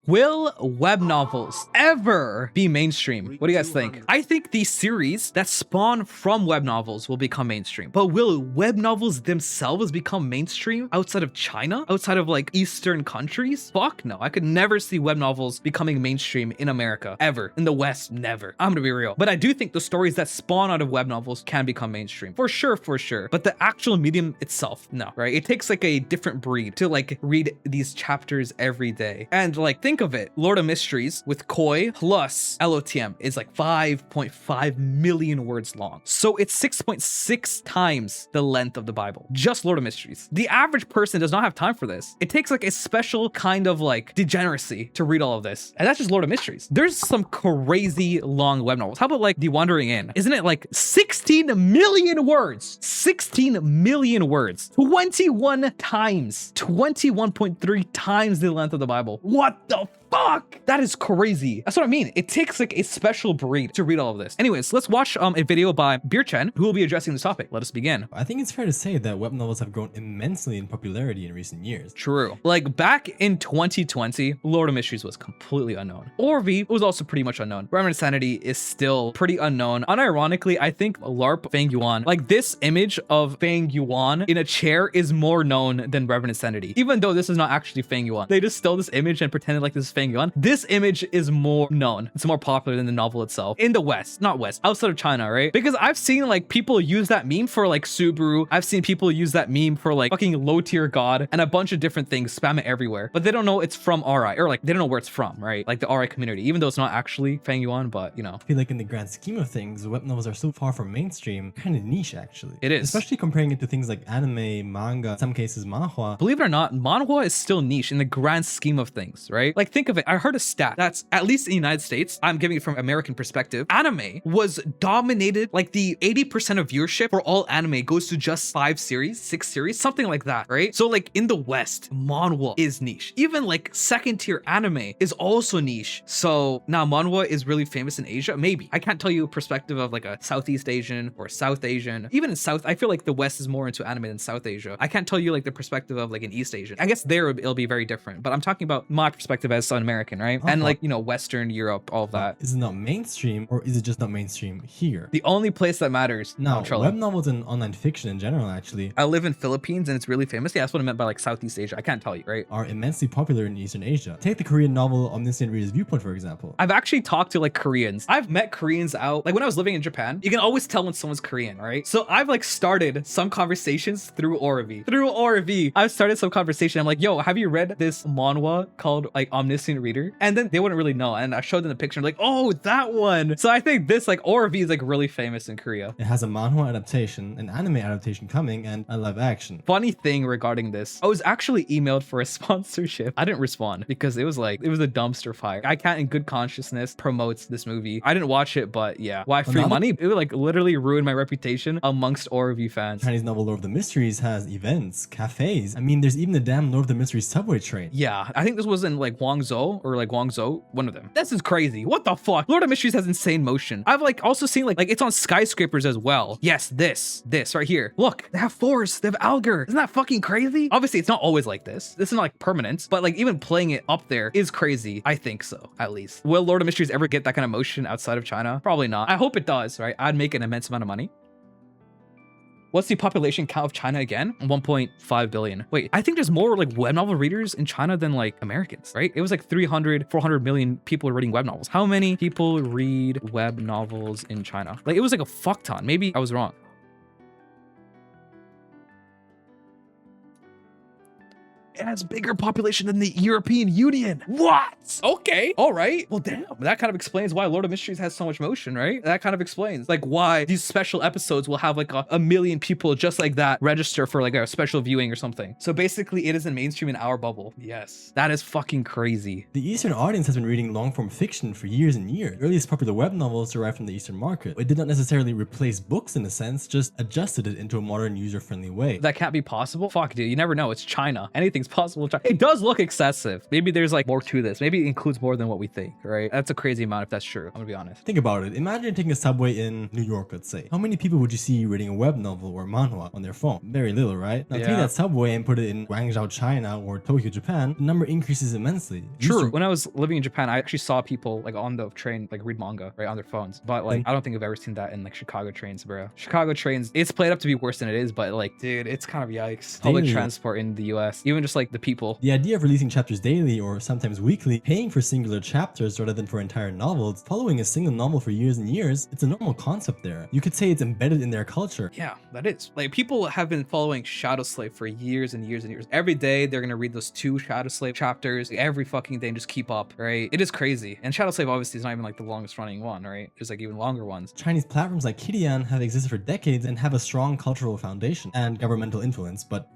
Will web novels ever be mainstream? What do you guys think? I think these series that spawn from web novels will become mainstream. But will web novels themselves become mainstream outside of China? Outside of like Eastern countries? Fuck no. I could never see web novels becoming mainstream in America. Ever. In the West, never. I'm gonna be real. But I do think the stories that spawn out of web novels can become mainstream. For sure, for sure. But the actual medium itself, no, right? It takes like a different breed to like read these chapters every day. And like, think of it. Lord of Mysteries with Koi plus LOTM is like 5.5 million words long. So it's 6.6 times the length of the Bible. Just Lord of Mysteries. The average person does not have time for this. It takes like a special kind of like degeneracy to read all of this. And that's just Lord of Mysteries. There's some crazy long web novels. How about like The Wandering Inn? Isn't it like 16 million words? 16 million words. 21 times. 21.3 times the length of the Bible. What the fuck? That is crazy. That's what I mean. It takes like a special breed to read all of this. Anyways, let's watch a video by Beer Chen, who will be addressing this topic. Let us begin. I think it's fair to say that web novels have grown immensely in popularity in recent years. True. Like back in 2020, Lord of Mysteries was completely unknown. Orv was also pretty much unknown. Reverend Sanity is still pretty unknown. Unironically, I think LARP Fang Yuan, like this image of Fang Yuan in a chair is more known than Reverend Sanity. Even though this is not actually Fang Yuan. They just stole this image and pretended like this is Fang Yuan. This image is more known. It's more popular than the novel itself. In the West, not West, outside of China, right? Because I've seen like people use that meme for like Subaru. I've seen people use that meme for like fucking low tier god and a bunch of different things, spam it everywhere. But they don't know it's from RI, or like they don't know where it's from, right? Like the RI community, even though it's not actually Fang Yuan, but you know. I feel like in the grand scheme of things, web novels are so far from mainstream, kind of niche actually. It is. Especially comparing it to things like anime, manga, in some cases manhwa. Believe it or not, manhwa is still niche in the grand scheme of things, right? Like think of it. I heard a stat that's at least in the United States, I'm giving it from American perspective, anime was dominated, like the 80% of viewership for all anime goes to just 6 series, something like that, right? So like in the West, manhwa is niche. Even like second tier anime is also niche. So now manhwa is really famous in Asia, maybe. I can't tell you a perspective of like a Southeast Asian or South Asian. Even in South, I feel like the West is more into anime than South Asia. I can't tell you like the perspective of like an East Asian. I guess there it'll be very different, but I'm talking about my perspective as an American, right? And like, you know, Western Europe, all of that. Is it not mainstream, or is it just not mainstream here? The only place that matters. Now, web novels and online fiction in general, actually, I live in Philippines and it's really famous. Yeah, that's what I meant by like Southeast Asia. I can't tell you, right? Are immensely popular in Eastern Asia. Take the Korean novel Omniscient Reader's Viewpoint, for example. I've actually talked to like Koreans. I've met Koreans out, like when I was living in Japan, you can always tell when someone's Korean, right? So I've like started some conversations through Orv. Through Orv, I've started some conversation. I'm like, yo, have you read this manhwa called like Omniscient Reader? And then they wouldn't really know. And I showed them the picture, like, oh, that one. So I think this like Orv is like really famous in Korea. It has a manhwa adaptation, an anime adaptation coming, and a live action. Funny thing regarding this, I was actually emailed for a sponsorship. I didn't respond because it was a dumpster fire. I can't in good consciousness promote this movie. I didn't watch it, but yeah. Why free money? It would like literally ruin my reputation amongst Orv fans. Chinese novel Lord of the Mysteries has events, cafes. I mean, there's even the damn Lord of the Mysteries subway train. Yeah, I think this was in like Guangzhou or like Guangzhou, one of them. This is crazy. What the fuck? Lord of Mysteries has insane motion. I've like also seen like it's on skyscrapers as well. Yes, this right here. Look, they have forests, they have Algar. Isn't that fucking crazy? Obviously, it's not always like this. This is not like permanent, but like even playing it up there is crazy. I think so, at least. Will Lord of Mysteries ever get that kind of motion outside of China? Probably not. I hope it does, right? I'd make an immense amount of money. What's the population count of China again? 1.5 billion. Wait, I think there's more like web novel readers in China than like Americans, right? It was like 400 million people reading web novels. How many people read web novels in China? Like it was like a fuck ton. Maybe I was wrong. It has bigger population than the European Union. What? Okay. All right. Well, damn. That kind of explains why Lord of Mysteries has so much motion, right? That kind of explains like why these special episodes will have like a million people just like that register for like a special viewing or something. So basically it isn't mainstream in our bubble. Yes. That is fucking crazy. The Eastern audience has been reading long-form fiction for years and years. The earliest popular web novels derived from the Eastern market. It did not necessarily replace books in a sense, just adjusted it into a modern user-friendly way. That can't be possible. Fuck, dude. You never know. It's China. Anything's possible. It does look excessive. Maybe there's like more to this. Maybe it includes more than what we think, right? That's a crazy amount if that's true. I'm gonna be honest. Think about it. Imagine taking a subway in New York, let's say. How many people would you see reading a web novel or manhwa on their phone? Very little, right? Now take that subway and put it in Guangzhou, China or Tokyo, Japan. The number increases immensely. True. When I was living in Japan, I actually saw people like on the train like read manga right on their phones. But like I don't think I've ever seen that in like Chicago trains, bro. Chicago trains, it's played up to be worse than it is, but like, dude, it's kind of yikes. Public transport in the US, even just like the people. The idea of releasing chapters daily or sometimes weekly, paying for singular chapters rather than for entire novels, following a single novel for years and years, it's a normal concept there. You could say it's embedded in their culture. Yeah, that is. Like people have been following Shadow Slave for years and years and years. Every day they're gonna read those 2 Shadow Slave chapters every fucking day and just keep up, right? It is crazy. And Shadow Slave obviously is not even like the longest running one, right? There's like even longer ones. Chinese platforms like Kidian have existed for decades and have a strong cultural foundation and governmental influence. But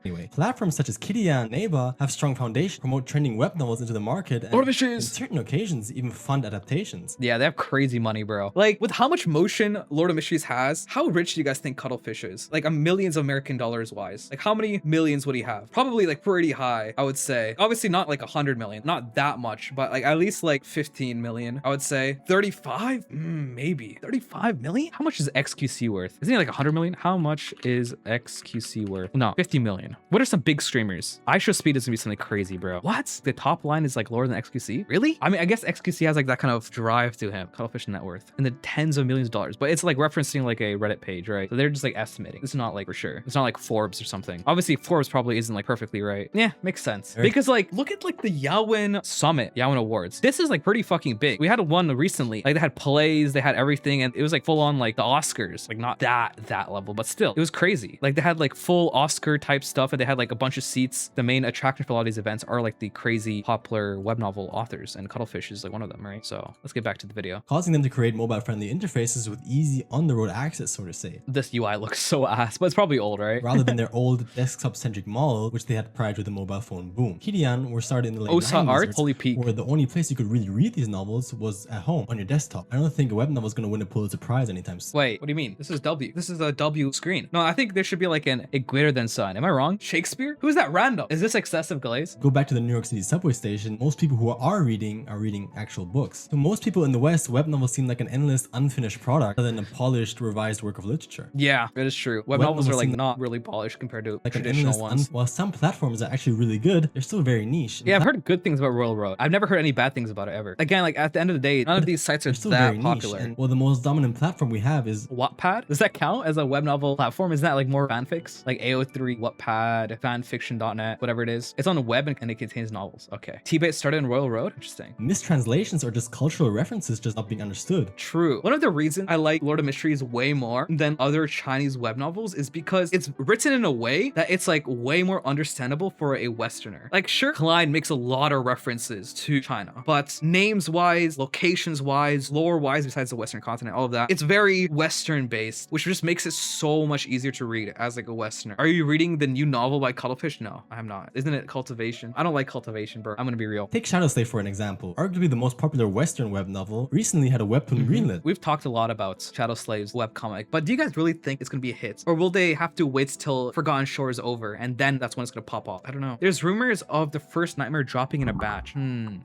anyway, platforms such as Kidian, Neighbor have strong foundation, promote trending web novels into the market, and on certain occasions even fund adaptations. Yeah, they have crazy money, bro. Like with how much motion Lord of Mysteries has, how rich do you guys think Cuttlefish is? Like millions of American dollars wise. Like how many millions would he have? Probably like pretty high, I would say. Obviously not like 100 million, not that much, but like at least like 15 million, I would say. 35? Maybe. 35 million? How much is XQC worth? Isn't it like 100 million? How much is XQC worth? No, 50 million. What are some big streamers? iShowSpeed is gonna be something crazy, bro. What? The top line is like lower than XQC? Really? I mean, I guess XQC has like that kind of drive to him. Cuttlefish net worth in the tens of millions of dollars, but it's like referencing like a Reddit page, right? So they're just like estimating. It's not like for sure. It's not like Forbes or something. Obviously Forbes probably isn't like perfectly right. Yeah, makes sense. Because like, look at like the Yawen Summit, Yawen Awards. This is like pretty fucking big. We had one recently, like they had plays, they had everything, and it was like full on like the Oscars, like not that level, but still, it was crazy. Like they had like full Oscar type stuff, and they had like a bunch of seats. The main attraction for a lot of these events are like the crazy popular web novel authors, and Cuttlefish is like one of them, right? So let's get back to the video. Causing them to create mobile-friendly interfaces with easy on-the-road access, so to say. This UI looks so ass, but it's probably old, right? Rather than their old desktop-centric model, which they had prior to the mobile phone boom. Kidian were started in the late 90s, Art, Holy Peak, where the only place you could really read these novels was at home on your desktop. I don't think a web novel is going to win a Pulitzer Prize anytime soon. Wait, what do you mean? This is W. This is a W screen. No, I think there should be like a greater than sign. Am I wrong? Shakespeare? Who's that random? Is this excessive glaze? Go back to the New York City subway station. Most people who are reading actual books. To most people in the West, web novels seem like an endless, unfinished product rather than a polished, revised work of literature. Yeah, it is true. Web novels are like not really polished compared to like traditional ones. While some platforms are actually really good, they're still very niche. Yeah, I've heard good things about Royal Road. I've never heard any bad things about it ever. Again, like at the end of the day, none of these sites are still that popular. And, well, the most dominant platform we have is Wattpad. Does that count as a web novel platform? Isn't that like more fanfics? Like AO3, Wattpad, fanfiction.net, whatever it is. It's on the web and it contains novels. Okay. T-Bait started in Royal Road. Interesting. Mistranslations are just cultural references just not being understood. True. One of the reasons I like Lord of Mysteries way more than other Chinese web novels is because it's written in a way that it's like way more understandable for a Westerner. Like sure, Klein makes a lot of references to China, but names wise, locations wise, lore wise, besides the Western continent, all of that, it's very Western based, which just makes it so much easier to read as like a Westerner. Are you reading the new novel by Cuttlefish? No, I'm not. Isn't it Cultivation? I don't like Cultivation, bro. I'm gonna be real. Take Shadow Slave for an example. Arguably the most popular Western web novel, recently had a webtoon greenlit. We've talked a lot about Shadow Slave's webcomic, but do you guys really think it's gonna be a hit? Or will they have to wait till Forgotten Shore is over and then that's when it's gonna pop off? I don't know. There's rumors of the first Nightmare dropping in a batch.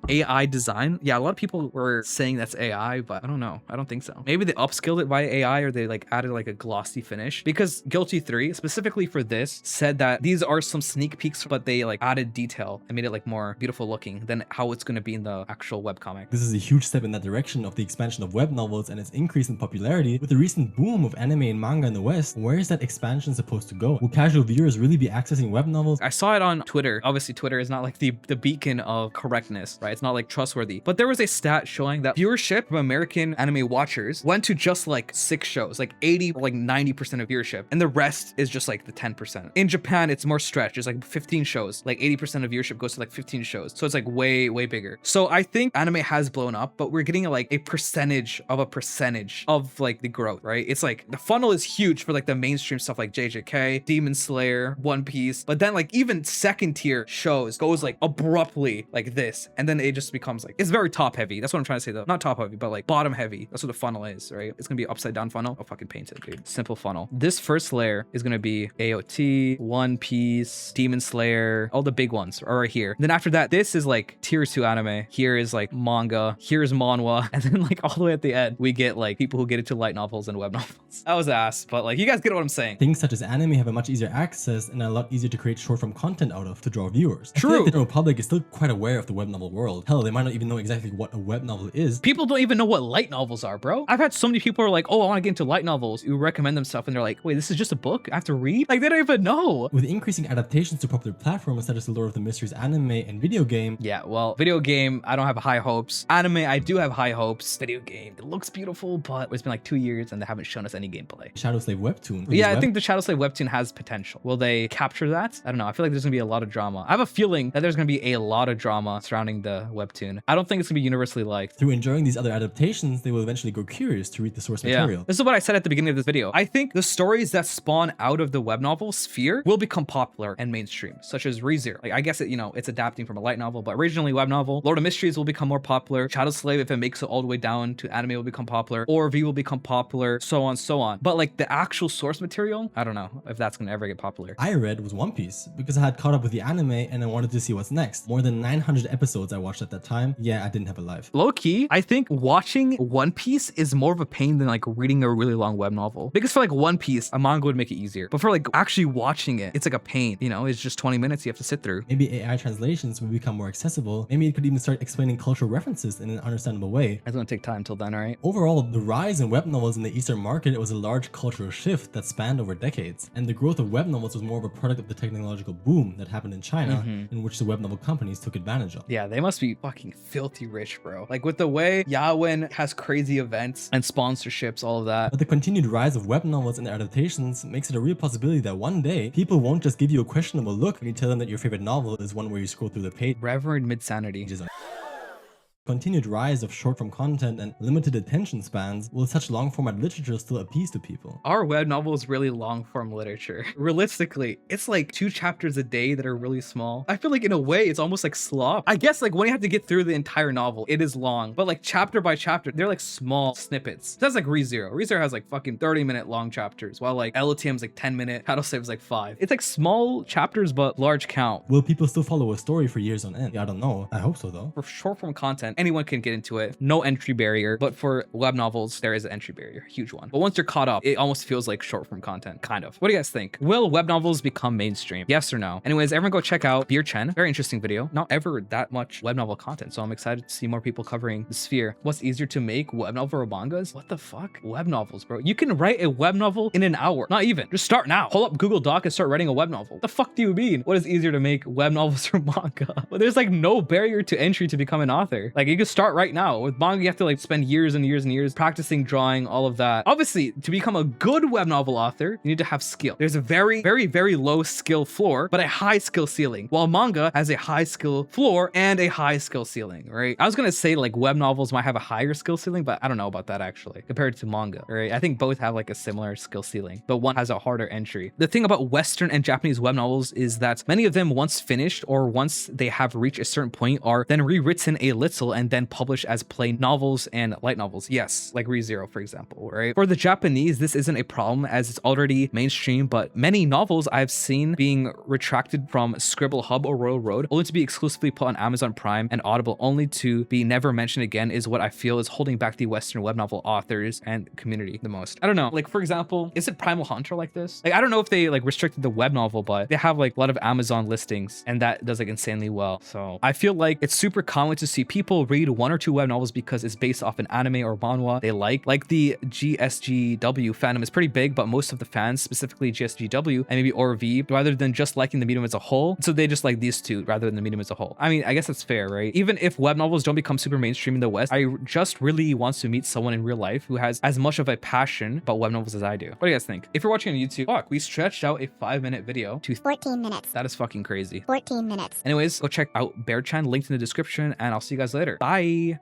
AI design? Yeah, a lot of people were saying that's AI, but I don't know. I don't think so. Maybe they upskilled it via AI or they like added like a glossy finish, because Guilty 3 specifically for this said that these are some sneak peeks, but they like added detail and made it like more beautiful looking than how it's gonna be in the actual webcomic. This is a huge step in that direction of the expansion of web novels and its increase in popularity. With the recent boom of anime and manga in the West, where is that expansion supposed to go? Will casual viewers really be accessing web novels? I saw it on Twitter. Obviously Twitter is not like the beacon of correctness, right? It's not like trustworthy, but there was a stat showing that viewership of American anime watchers went to just like 6 shows, like 80 or like 90% of viewership, and the rest is just like the 10%. In Japan, it's more stretched. It's like 15 shows, like 80% of viewership goes to like 15 shows. So it's like way bigger. So I think anime has blown up, but we're getting like a percentage of like the growth, right? It's like the funnel is huge for like the mainstream stuff like JJK, Demon Slayer, One Piece, but then like even second tier shows goes like abruptly like this, and then it just becomes like, it's very top heavy. That's what I'm trying to say though. Not top heavy, but like bottom heavy. That's what the funnel is, right? It's gonna be upside down funnel. I'll fucking paint it, dude. Simple funnel. This first layer is gonna be AOT, One Piece, Demon Slayer, Slayer, all the big ones are right here. Then after that, this is like tier 2 anime. Here is like manga. Here's manhwa. And then like all the way at the end, we get like people who get into light novels and web novels. That was ass, but like you guys get what I'm saying. Things such as anime have a much easier access and a lot easier to create short form content out of to draw viewers. I feel like the general public is still quite aware of the web novel world. Hell, they might not even know exactly what a web novel is. People don't even know what light novels are, bro. I've had so many people who are like, oh, I want to get into light novels. You recommend them stuff and they're like, wait, this is just a book I have to read? Like they don't even know. With increasing adaptations to popular platforms such as the Lord of the Mysteries anime and video game. Yeah, well, video game, I don't have high hopes. Anime, I do have high hopes. Video game, it looks beautiful, but it's been like 2 years and they haven't shown us any gameplay. Shadow Slave webtoon. Yeah, I think the Shadow Slave webtoon has potential. Will they capture that? I don't know. I feel like there's gonna be a lot of drama. I have a feeling that there's gonna be a lot of drama surrounding the webtoon. I don't think it's gonna be universally liked. Through enjoying these other adaptations, they will eventually go curious to read the source material. This is what I said at the beginning of this video. I think the stories that spawn out of the web novel sphere will become popular and mainstream, such as ReZero. Like I guess it's adapting from a light novel, but originally web novel. Lord of Mysteries will become more popular. Shadow Slave, if it makes it all the way down to anime, will become popular. Or V will become popular, so on, so on. But like the actual source material, I don't know if that's gonna ever get popular. I read was One Piece because I had caught up with the anime and I wanted to see what's next. More than 900 episodes I watched at that time. Yeah, I didn't have a life. Low key, I think watching One Piece is more of a pain than like reading a really long web novel. Because for like One Piece, a manga would make it easier. But for like actually watching it, it's like a pain. It's just 20 minutes you have to sit through. Maybe AI translations will become more accessible. Maybe it could even start explaining cultural references in an understandable way. It's gonna take time till then, alright? Overall, the rise in web novels in the Eastern market was a large cultural shift that spanned over decades. And the growth of web novels was more of a product of the technological boom that happened in China, in which the web novel companies took advantage of. Yeah, they must be fucking filthy rich, bro. Like with the way Yawen has crazy events and sponsorships, all of that. But the continued rise of web novels and their adaptations makes it a real possibility that one day, people won't just give you a questionable look when you tell them that your favorite novel is one where you scroll through the page. Reverend Midsanity. Continued rise of short-form content and limited attention spans, will such long-format literature still appease to people? Are web novels really long-form literature? Realistically, it's like 2 chapters a day that are really small. I feel like in a way, it's almost like slop. I guess like when you have to get through the entire novel, it is long. But like chapter by chapter, they're like small snippets. That's like ReZero. ReZero has like fucking 30-minute long chapters, while like LOTM's like 10-minute, Shadow Slave's like 5. It's like small chapters, but large count. Will people still follow a story for years on end? Yeah, I don't know. I hope so though. For short-form content, anyone can get into it. No entry barrier. But for web novels, there is an entry barrier. Huge one. But once you're caught up, it almost feels like short-form content, kind of. What do you guys think? Will web novels become mainstream? Yes or no? Anyways, everyone go check out Beer Chen. Very interesting video. Not ever that much web novel content, so I'm excited to see more people covering the sphere. What's easier to make, web novel or mangas? What the fuck? Web novels, bro. You can write a web novel in an hour. Not even. Just start now. Pull up Google Doc and start writing a web novel. The fuck do you mean? What is easier to make, web novels or manga? Well, there's like no barrier to entry to become an author. Like you can start right now. With manga, you have to like spend years and years and years practicing drawing, all of that. Obviously, to become a good web novel author, you need to have skill. There's a very, very, very low skill floor, but a high skill ceiling. While manga has a high skill floor and a high skill ceiling, right? I was gonna say like web novels might have a higher skill ceiling, but I don't know about that actually, compared to manga, right? I think both have like a similar skill ceiling, but one has a harder entry. The thing about Western and Japanese web novels is that many of them, once finished or once they have reached a certain point, are then rewritten a little and then published as plain novels and light novels. Yes, like ReZero, for example, right? For the Japanese, this isn't a problem as it's already mainstream, but many novels I've seen being retracted from Scribble Hub or Royal Road only to be exclusively put on Amazon Prime and Audible only to be never mentioned again is what I feel is holding back the Western web novel authors and community the most. I don't know, like for example, is it Primal Hunter like this? Like I don't know if they like restricted the web novel, but they have like a lot of Amazon listings and that does like insanely well. So I feel like it's super common to see people read 1 or 2 web novels because it's based off an anime or manhwa they like the GSGW fandom is pretty big, but most of the fans, specifically GSGW and maybe ORV, rather than just liking the medium as a whole, so they just like these two rather than the medium as a whole. I mean, I guess that's fair, right? Even if web novels don't become super mainstream in the West, I just really want to meet someone in real life who has as much of a passion about web novels as I do. What do you guys think? If you're watching on YouTube, fuck, we stretched out a 5-minute video to 14 minutes. That is fucking crazy. 14 minutes. Anyways, go check out Bear Chan, linked in the description, and I'll see you guys later. Bye.